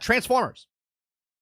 Transformers.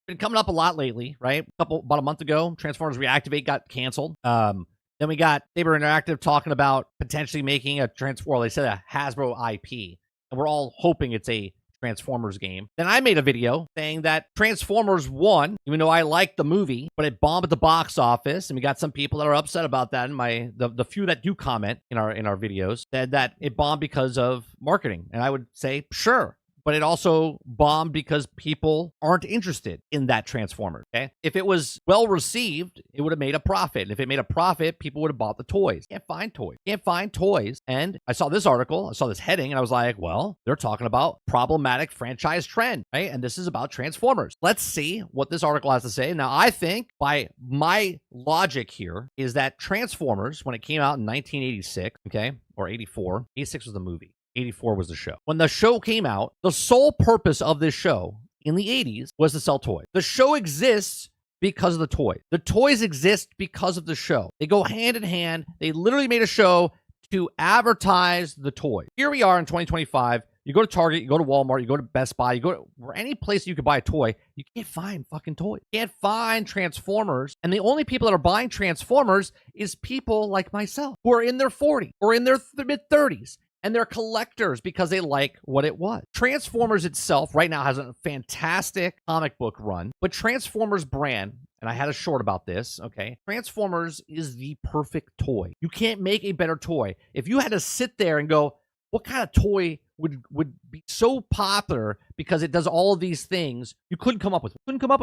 Been coming up a lot lately, right? About a month ago, Transformers Reactivate got canceled. Then we got Saber Interactive talking about potentially making a Transformer. They said a Hasbro IP, and we're all hoping it's a Transformers game. Then I made a video saying that Transformers 1, even though I liked the movie, but it bombed at the box office, and we got some people that are upset about that. And the few that do comment in our videos said that it bombed because of marketing, and I would say sure. But it also bombed because people aren't interested in that Transformer, okay? If it was well received, it would have made a profit. And if it made a profit, people would have bought the toys. Can't find toys. Can't find toys. And I saw this article, I saw this heading, and I was like, well, they're talking about problematic franchise trend, right? And this is about Transformers. Let's see what this article has to say. Now, I think by my logic here is that Transformers, when it came out in 1986, okay, or 84, 86 was the movie. 84 was the show. When the show came out, the sole purpose of this show in the 80s was to sell toys. The show exists because of the toys. The toys exist because of the show. They go hand in hand. They literally made a show to advertise the toy. Here we are in 2025. You go to Target, you go to Walmart, you go to Best Buy, you go to any place you could buy a toy, you can't find fucking toys. You can't find Transformers. And the only people that are buying Transformers is people like myself who are in their 40s or in their mid-30s. And they're collectors because they like what it was. Transformers itself right now has a fantastic comic book run, but Transformers brand, and I had a short about this, okay? Transformers is the perfect toy. You can't make a better toy. If you had to sit there and go, what kind of toy would be so popular because it does all of these things, you couldn't come up with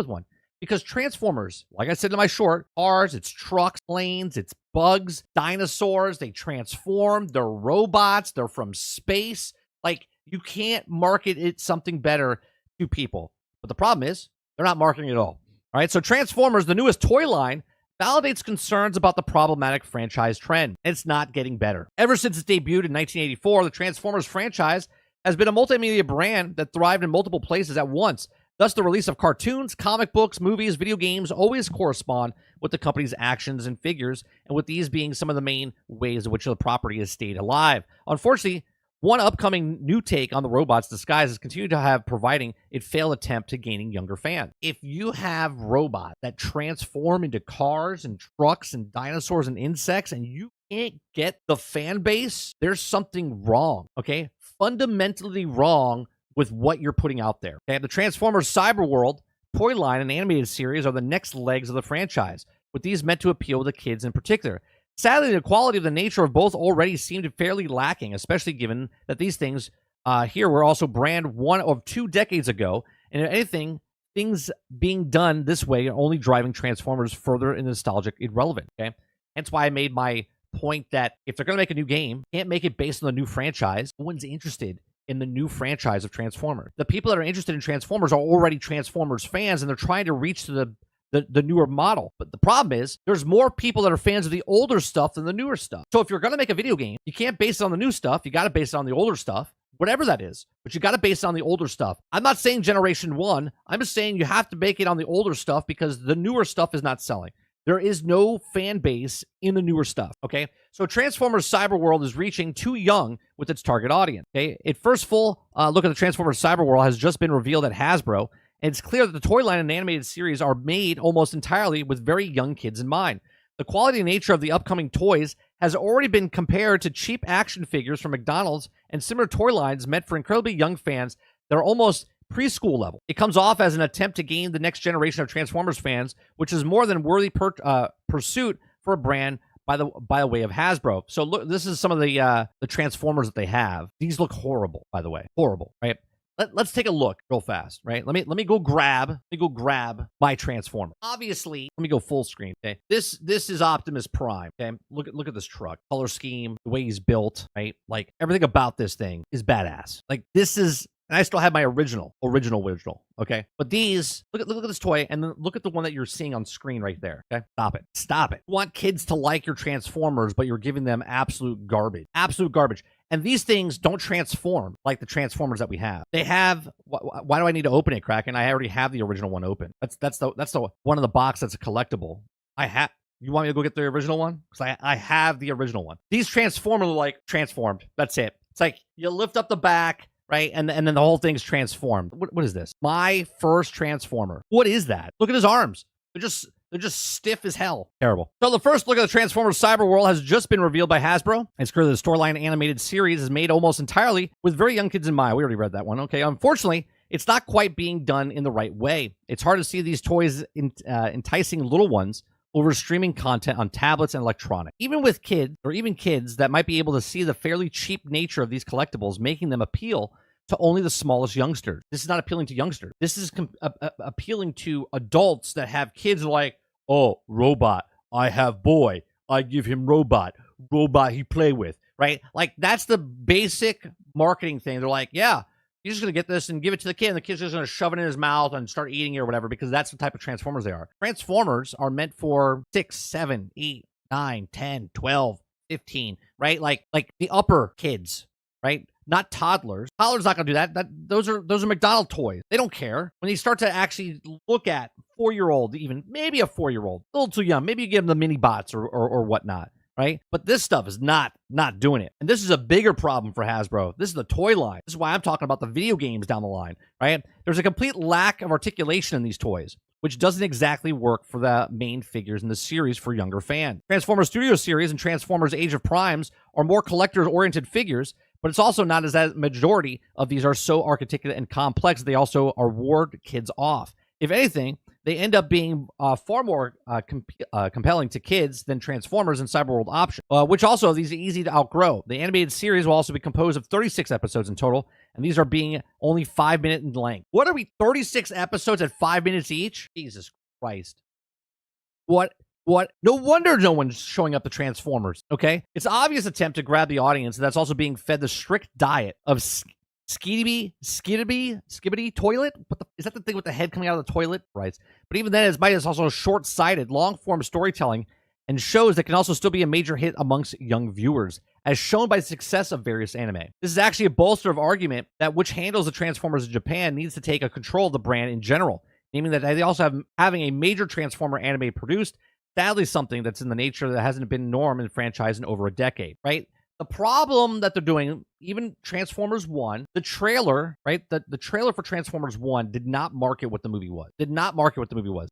one. Because Transformers, like I said in my short, cars, it's trucks, planes, it's bugs, dinosaurs, they transform, they're robots, they're from space. Like, you can't market it something better to people. But the problem is, they're not marketing it at all. All right, so Transformers, the newest toy line, validates concerns about the problematic franchise trend. It's not getting better. Ever since it debuted in 1984, the Transformers franchise has been a multimedia brand that thrived in multiple places at once. Thus, the release of cartoons, comic books, movies, video games always correspond with the company's actions and figures, and with these being some of the main ways in which the property has stayed alive. Unfortunately, one upcoming new take on the robots disguise has continued to have providing a failed attempt to gaining younger fans. If you have robots that transform into cars and trucks and dinosaurs and insects, and you can't get the fan base, there's something wrong, okay? Fundamentally wrong with what you're putting out there. Okay? The Transformers Cyberworld toy line and animated series are the next legs of the franchise, with these meant to appeal to kids in particular. Sadly, the quality of the nature of both already seemed fairly lacking, especially given that these things here were also brand 1 of 2 decades ago, and if anything, things being done this way are only driving Transformers further in nostalgic irrelevant. Okay, hence why I made my point that if they're going to make a new game, can't make it based on the new franchise. No one's interested in the new franchise of Transformers. The people that are interested in Transformers are already Transformers fans, and they're trying to reach to the newer model. But the problem is, there's more people that are fans of the older stuff than the newer stuff. So if you're going to make a video game, you can't base it on the new stuff. You got to base it on the older stuff, whatever that is. But you got to base it on the older stuff. I'm not saying Generation 1. I'm just saying you have to make it on the older stuff because the newer stuff is not selling. There is no fan base in the newer stuff, okay? So Transformers Cyberworld is reaching too young with its target audience, okay? Its first full look at the Transformers Cyberworld has just been revealed at Hasbro, and it's clear that the toy line and animated series are made almost entirely with very young kids in mind. The quality and nature of the upcoming toys has already been compared to cheap action figures from McDonald's and similar toy lines meant for incredibly young fans that are almost preschool level. It comes off as an attempt to gain the next generation of Transformers fans, which is more than worthy pursuit for a brand by the way of Hasbro. So look, this is some of the Transformers that they have. These look horrible, by the way, horrible, right? Let's take a look real fast, right? Let me go grab my Transformer. Obviously, let me go full screen. Okay, this is Optimus Prime. Okay, look at this truck, color scheme, the way he's built, right? Like everything about this thing is badass. Like this is. And I still have my original, okay? But these, look at this toy, and then look at the one that you're seeing on screen right there, okay? Stop it. You want kids to like your Transformers, but you're giving them absolute garbage. And these things don't transform like the Transformers that we have. They have, why do I need to open it, Kraken? I already have the original one open. That's the one in the box that's a collectible. You want me to go get the original one? Because I have the original one. These Transformers are like transformed. That's it. It's like you lift up the back, right? And then the whole thing's transformed. What is this? My first Transformer. What is that? Look at his arms. They're just stiff as hell. Terrible. So the first look at the Transformers Cyber World has just been revealed by Hasbro. It's clear the storyline animated series is made almost entirely with very young kids in mind. We already read that one. Okay. Unfortunately, it's not quite being done in the right way. It's hard to see these toys enticing little ones over streaming content on tablets and electronic. Even with kids, or even kids that might be able to see the fairly cheap nature of these collectibles, making them appeal to only the smallest youngsters. This is not appealing to youngsters. This is appealing to adults that have kids like, oh, robot, I have boy, I give him robot he play with, right? Like, that's the basic marketing thing. They're like, yeah, you're just going to get this and give it to the kid, and the kid's just going to shove it in his mouth and start eating it or whatever, because that's the type of Transformers they are. Transformers are meant for 6, 7, 8, 9, 10, 12, 15, right? Like the upper kids, right? Not toddlers. Toddlers not going to do that. Those are McDonald toys. They don't care. When you start to actually look at 4-year-old, even maybe a 4-year-old, a little too young, maybe you give them the mini bots or whatnot, right? But this stuff is not doing it. And this is a bigger problem for Hasbro. This is the toy line. This is why I'm talking about the video games down the line, right? There's a complete lack of articulation in these toys, which doesn't exactly work for the main figures in the series for younger fans. Transformers Studio Series and Transformers Age of Primes are more collector-oriented figures, but it's also not as that majority of these are so articulate and complex that they also are ward kids off. If anything, they end up being far more compelling to kids than Transformers and Cyberworld option, which also these are easy to outgrow. The animated series will also be composed of 36 episodes in total, and these are being only 5 minutes in length. What are we, 36 episodes at 5 minutes each? Jesus Christ. What? No wonder no one's showing up to Transformers, okay? It's an obvious attempt to grab the audience that's also being fed the strict diet of skibbity toilet? Is that the thing with the head coming out of the toilet? Right. But even then, it's also short-sighted, long-form storytelling and shows that can also still be a major hit amongst young viewers, as shown by the success of various anime. This is actually a bolster of argument that which handles the Transformers in Japan needs to take a control of the brand in general, naming that they also have having a major Transformer anime produced, sadly something that's in the nature that hasn't been norm in franchise in over a decade, right? The problem that they're doing, even Transformers 1, the trailer, right? The trailer for Transformers 1 did not market what the movie was.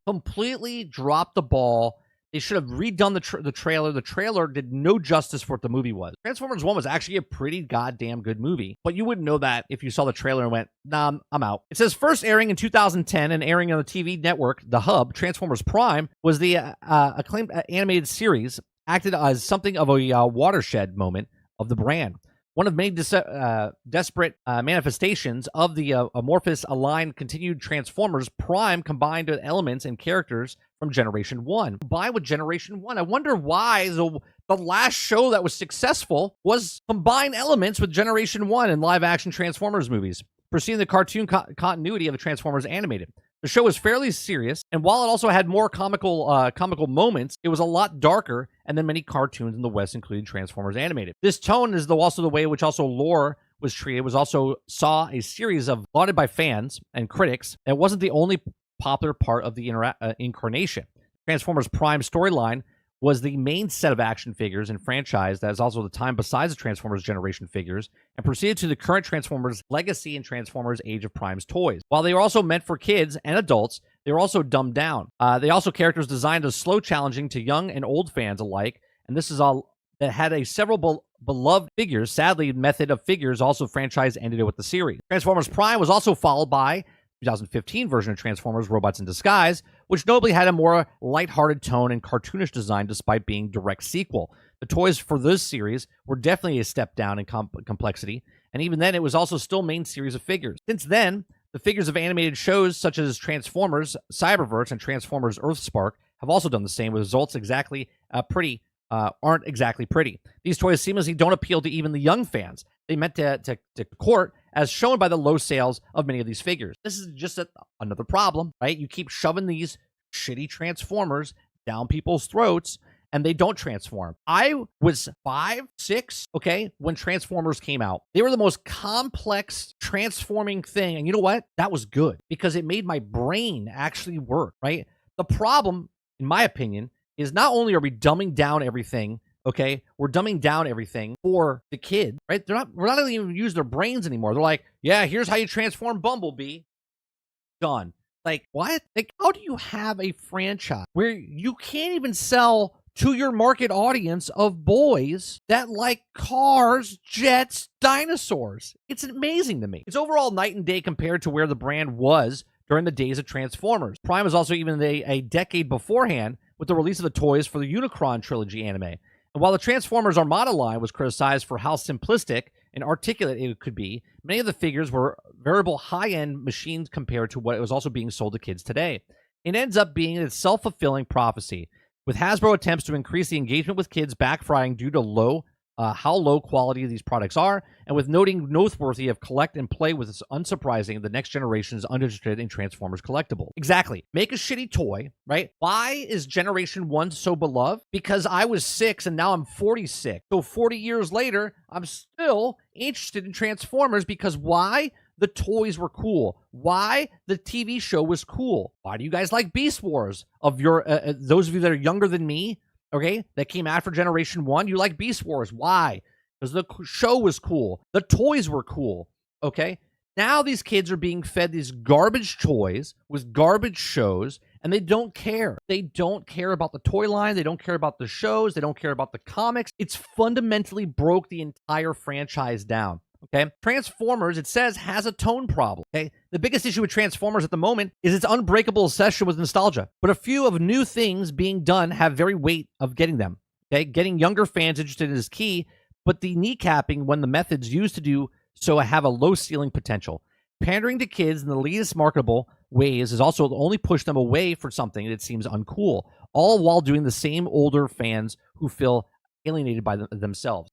Completely dropped the ball. They should have redone the trailer. The trailer did no justice for what the movie was. Transformers 1 was actually a pretty goddamn good movie, but you wouldn't know that if you saw the trailer and went, nah, I'm out. It says first airing in 2010 and airing on the TV network, The Hub, Transformers Prime was the acclaimed animated series, acted as something of a watershed moment of the brand. One of many desperate manifestations of the amorphous aligned continued Transformers Prime combined with elements and characters from Generation 1. Combined with Generation 1. I wonder why the last show that was successful was combine elements with Generation 1 in live-action Transformers movies, preceding the cartoon continuity of the Transformers animated. The show was fairly serious, and while it also had more comical moments, it was a lot darker and than many cartoons in the West, including Transformers Animated. This tone is also the way in which also lore was treated, was also saw a series of lauded by fans and critics. It wasn't the only popular part of the incarnation. Transformers Prime storyline was the main set of action figures and franchise that is also the time besides the Transformers Generation figures, and proceeded to the current Transformers Legacy and Transformers Age of Prime's toys. While they were also meant for kids and adults, they were also dumbed down. They also characters designed as slow challenging to young and old fans alike, and this is all that had several beloved figures. Sadly, method of figures also franchise ended with the series. Transformers Prime was also followed by 2015 version of Transformers Robots in Disguise, which notably had a more lighthearted tone and cartoonish design despite being direct sequel. The toys for this series were definitely a step down in complexity, and even then it was also still main series of figures. Since then, the figures of animated shows such as Transformers Cyberverse and Transformers Earthspark have also done the same, with results aren't exactly pretty. These toys seamlessly don't appeal to even the young fans they meant to court, as shown by the low sales of many of these figures. This is just another problem, right? You keep shoving these shitty Transformers down people's throats, and they don't transform. I was 5, 6, okay, when Transformers came out. They were the most complex transforming thing, and you know what? That was good, because it made my brain actually work, right? The problem, in my opinion, is not only are we dumbing down everything Okay, we're dumbing down everything for the kid, right? We're not even use their brains anymore. They're like, yeah, here's how you transform Bumblebee. Done. Like, what? Like, how do you have a franchise where you can't even sell to your market audience of boys that like cars, jets, dinosaurs? It's amazing to me. It's overall night and day compared to where the brand was during the days of Transformers. Prime was also even a decade beforehand with the release of the toys for the Unicron trilogy anime. And while the Transformers Armada line was criticized for how simplistic and articulate it could be, many of the figures were variable high-end machines compared to what was also being sold to kids today. It ends up being a self-fulfilling prophecy, with Hasbro attempts to increase the engagement with kids backfiring due to how low quality these products are, and with noting noteworthy of collect and play with it's unsurprising the next generation is uninterested in Transformers collectible. Exactly. Make a shitty toy, right? Why is Generation 1 so beloved? Because I was 6 and now I'm 46. So 40 years later, I'm still interested in Transformers because why? The toys were cool. Why? The TV show was cool. Why do you guys like Beast Wars? Of your those of you that are younger than me, okay, that came after Generation 1, you like Beast Wars. Why? Because the show was cool. The toys were cool, okay? Now these kids are being fed these garbage toys with garbage shows, and they don't care. They don't care about the toy line. They don't care about the shows. They don't care about the comics. It's fundamentally broke the entire franchise down. Okay, Transformers, it says, has a tone problem. Okay, the biggest issue with Transformers at the moment is its unbreakable obsession with nostalgia. But a few of new things being done have very weight of getting them. Okay, getting younger fans interested is key, but the kneecapping when the methods used to do so have a low ceiling potential. Pandering to kids in the least marketable ways is also only push them away for something that seems uncool, all while doing the same older fans who feel alienated by themselves.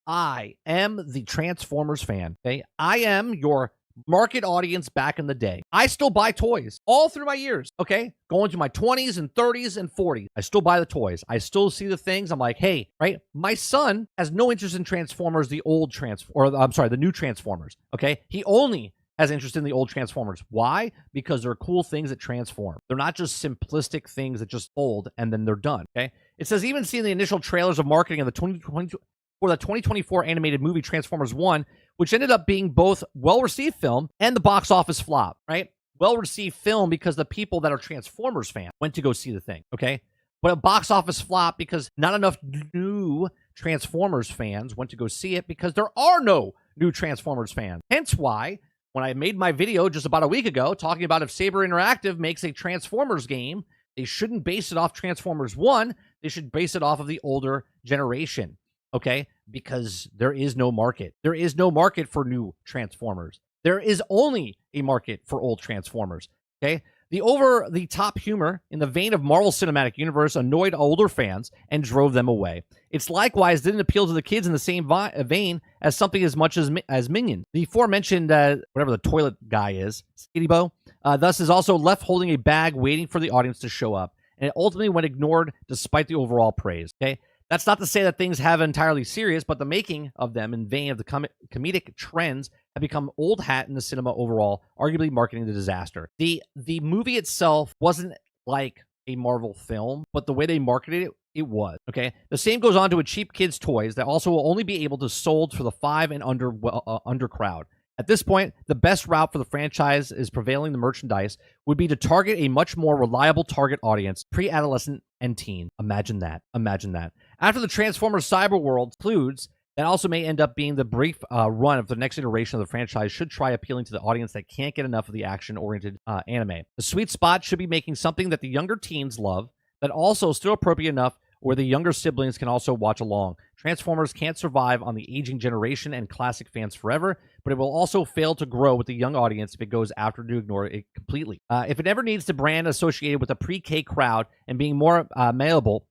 I am the Transformers fan, okay? I am your market audience back in the day. I still buy toys all through my years, okay? Going to my 20s and 30s and 40s. I still buy the toys. I still see the things. I'm like, hey, right? My son has no interest in Transformers, the new Transformers, okay? He only has interest in the old Transformers. Why? Because they're cool things that transform. They're not just simplistic things that just fold and then they're done, okay? It says even seeing the initial trailers of marketing of the 2024 animated movie Transformers 1, which ended up being both well-received film and the box office flop, right? Well-received film because the people that are Transformers fans went to go see the thing, okay? But a box office flop because not enough new Transformers fans went to go see it because there are no new Transformers fans. Hence why, when I made my video just about a week ago talking about if Saber Interactive makes a Transformers game, they shouldn't base it off Transformers 1, they should base it off of the older generation. Okay, because there is no market. There is no market for new Transformers. There is only a market for old Transformers. Okay, the over-the-top humor in the vein of Marvel Cinematic Universe annoyed older fans and drove them away. It's likewise didn't appeal to the kids in the same vein as something as much as Minions. The aforementioned, whatever the toilet guy is, Skitty Bo, thus is also left holding a bag waiting for the audience to show up. And it ultimately went ignored despite the overall praise. Okay. That's not to say that things have entirely serious, but the making of them in vein of the comedic trends have become old hat in the cinema overall, arguably marketing the disaster. The movie itself wasn't like a Marvel film, but the way they marketed it, it was. Okay, the same goes on to a cheap kids' toys that also will only be able to sold for the 5 and under crowd. At this point, the best route for the franchise is prevailing the merchandise would be to target a much more reliable target audience, pre-adolescent and teen. Imagine that. Imagine that. After the Transformers Cyber World concludes, that also may end up being the brief run of the next iteration of the franchise should try appealing to the audience that can't get enough of the action-oriented anime. The sweet spot should be making something that the younger teens love, but also still appropriate enough where the younger siblings can also watch along. Transformers can't survive on the aging generation and classic fans forever, but it will also fail to grow with the young audience if it goes after to ignore it completely. If it ever needs to brand associated with a pre-K crowd and being more malleable,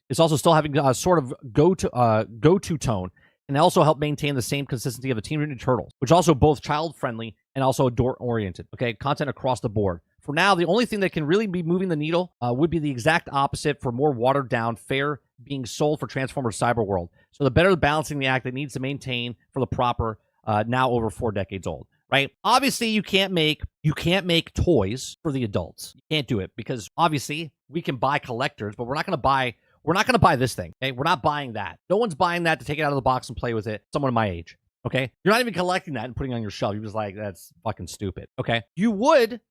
it's also still having a sort of go-to tone and also help maintain the same consistency of the Teen Mutant Ninja Turtles, which also both child-friendly and also adult-oriented, okay? Content across the board. For now, the only thing that can really be moving the needle would be the exact opposite for more watered-down fare being sold for Transformers Cyber World. So the better the balancing the act that needs to maintain for the proper, now over 4 decades old, right? Obviously, you can't make toys for the adults. You can't do it because obviously we can buy collectors, but we're not going we're not going to buy this thing. Okay, we're not buying that. No one's buying that to take it out of the box and play with it. Someone my age. Okay, you're not even collecting that and putting it on your shelf. You're just like, that's fucking stupid. Okay, you would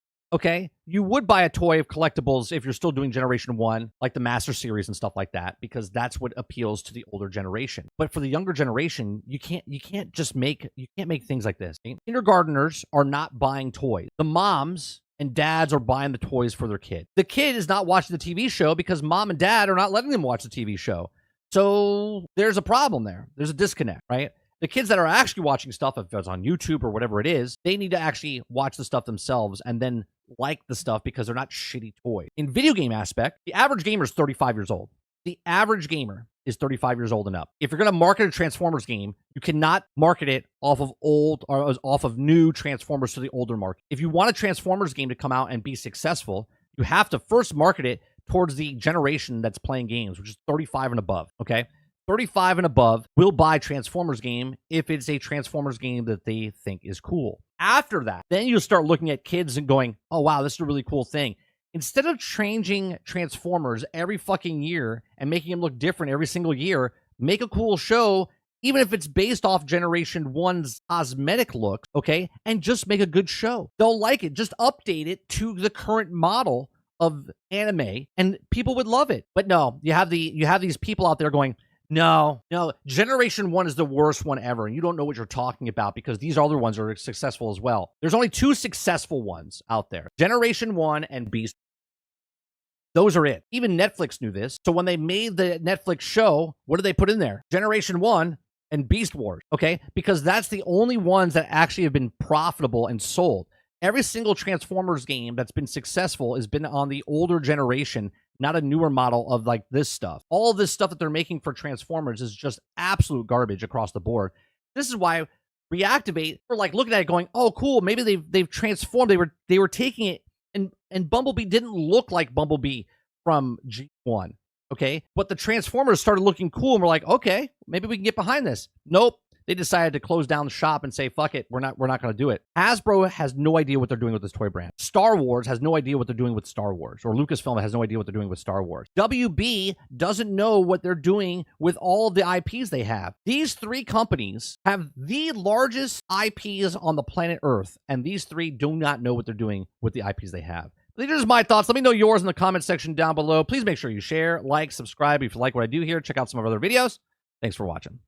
buy a toy of collectibles if you're still doing Generation 1, like the Master Series and stuff like that, because that's what appeals to the older generation. But for the younger generation, you can't make things like this. Kindergarteners are not buying toys. The moms and dads are buying the toys for their kid. The kid is not watching the TV show because mom and dad are not letting them watch the TV show. So there's a problem there. There's a disconnect, right? The kids that are actually watching stuff, if it's on YouTube or whatever it is, they need to actually watch the stuff themselves and then like the stuff because they're not shitty toys. In video game aspect, the average gamer is 35 years old. The average gamer is 35 years old and up. If you're going to market a Transformers game, you cannot market it off of old or off of new Transformers to the older market. If you want a Transformers game to come out and be successful, you have to first market it towards the generation that's playing games, which is 35 and above, okay? 35 and above will buy Transformers game if it's a Transformers game that they think is cool. After that, then you'll start looking at kids and going, oh, wow, this is a really cool thing. Instead of changing Transformers every fucking year and making them look different every single year, make a cool show, even if it's based off Generation 1's cosmetic look, okay? And just make a good show. They'll like it. Just update it to the current model of anime, and people would love it. But no, you have these people out there going, no, Generation 1 is the worst one ever, and you don't know what you're talking about because these other ones are successful as well. There's only 2 successful ones out there, Generation 1 and Beast. Those are it. Even Netflix knew this. So when they made the Netflix show, what did they put in there? Generation 1 and Beast Wars, okay? Because that's the only ones that actually have been profitable and sold. Every single Transformers game that's been successful has been on the older generation, not a newer model of like this stuff. All this stuff that they're making for Transformers is just absolute garbage across the board. This is why Reactivate, we're like looking at it going, oh, cool, maybe they've transformed. They were taking it, and Bumblebee didn't look like Bumblebee from G1, okay? But the Transformers started looking cool, and we're like, okay, maybe we can get behind this. Nope. They decided to close down the shop and say, fuck it, we're not going to do it. Hasbro has no idea what they're doing with this toy brand. Star Wars has no idea what they're doing with Star Wars, or Lucasfilm has no idea what they're doing with Star Wars. WB doesn't know what they're doing with all the IPs they have. These 3 companies have the largest IPs on the planet Earth, and these 3 do not know what they're doing with the IPs they have. These are just my thoughts. Let me know yours in the comment section down below. Please make sure you share, like, subscribe if you like what I do here. Check out some of our other videos. Thanks for watching.